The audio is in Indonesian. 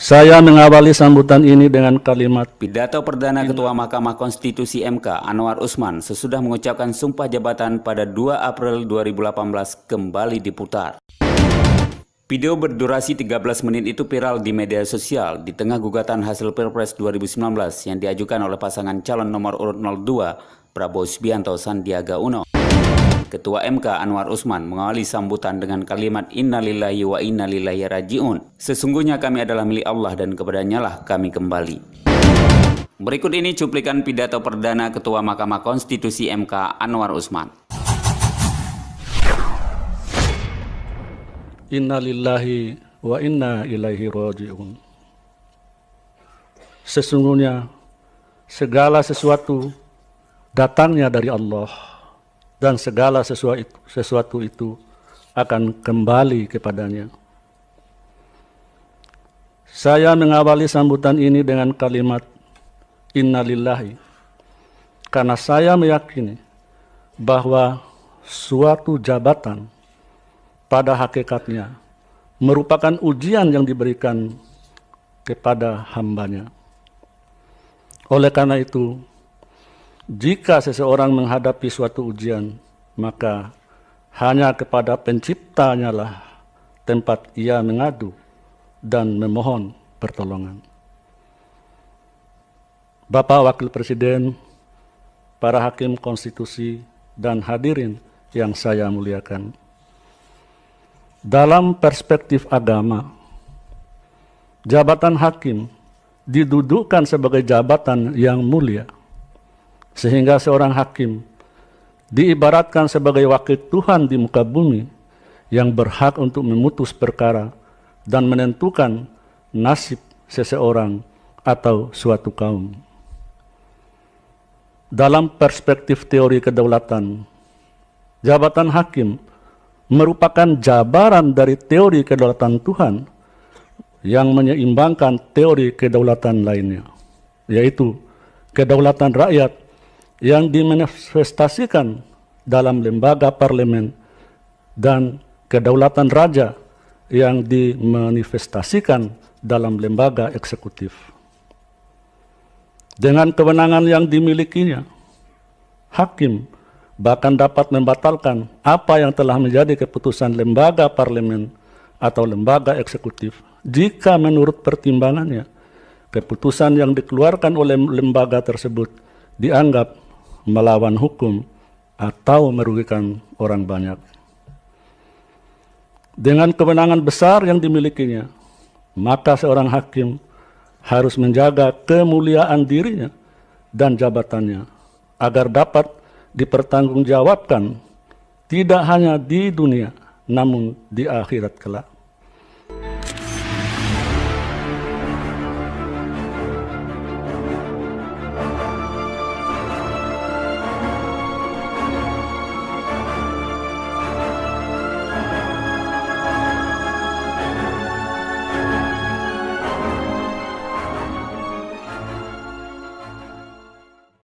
Saya mengawali sambutan ini dengan kalimat Pidato Perdana Ketua Mahkamah Konstitusi MK Anwar Usman sesudah mengucapkan sumpah jabatan pada 2 April 2018 kembali diputar. Video berdurasi 13 menit itu viral di media sosial di tengah gugatan hasil Pilpres 2019 yang diajukan oleh pasangan calon nomor urut 02 Prabowo Subianto Sandiaga Uno. Ketua MK Anwar Usman mengawali sambutan dengan kalimat innalillahi wa innalillahi raji'un. Sesungguhnya kami adalah milik Allah dan kepadanya lah kami kembali. Berikut ini cuplikan pidato perdana Ketua Mahkamah Konstitusi MK Anwar Usman. innalillahi wa inna ilaihi raji'un. Sesungguhnya segala sesuatu datangnya dari Allah, dan segala sesuatu itu akan kembali kepadanya. Saya mengawali sambutan ini dengan kalimat innalillahi, karena saya meyakini bahwa suatu jabatan pada hakikatnya merupakan ujian yang diberikan kepada hambanya. Oleh karena itu, jika seseorang menghadapi suatu ujian, maka hanya kepada penciptanya lah tempat ia mengadu dan memohon pertolongan. Bapak Wakil Presiden, para hakim konstitusi, dan hadirin yang saya muliakan. Dalam perspektif agama, jabatan hakim didudukkan sebagai jabatan yang mulia, sehingga seorang hakim diibaratkan sebagai wakil Tuhan di muka bumi yang berhak untuk memutus perkara dan menentukan nasib seseorang atau suatu kaum. Dalam perspektif teori kedaulatan, jabatan hakim merupakan jabaran dari teori kedaulatan Tuhan yang menyeimbangkan teori kedaulatan lainnya, yaitu kedaulatan rakyat yang dimanifestasikan dalam lembaga parlemen dan kedaulatan raja yang dimanifestasikan dalam lembaga eksekutif. Dengan kewenangan yang dimilikinya, hakim bahkan dapat membatalkan apa yang telah menjadi keputusan lembaga parlemen atau lembaga eksekutif jika menurut pertimbangannya keputusan yang dikeluarkan oleh lembaga tersebut dianggap melawan hukum atau merugikan orang banyak. Dengan kewenangan besar yang dimilikinya, maka seorang hakim harus menjaga kemuliaan dirinya dan jabatannya agar dapat dipertanggungjawabkan tidak hanya di dunia namun di akhirat kelak.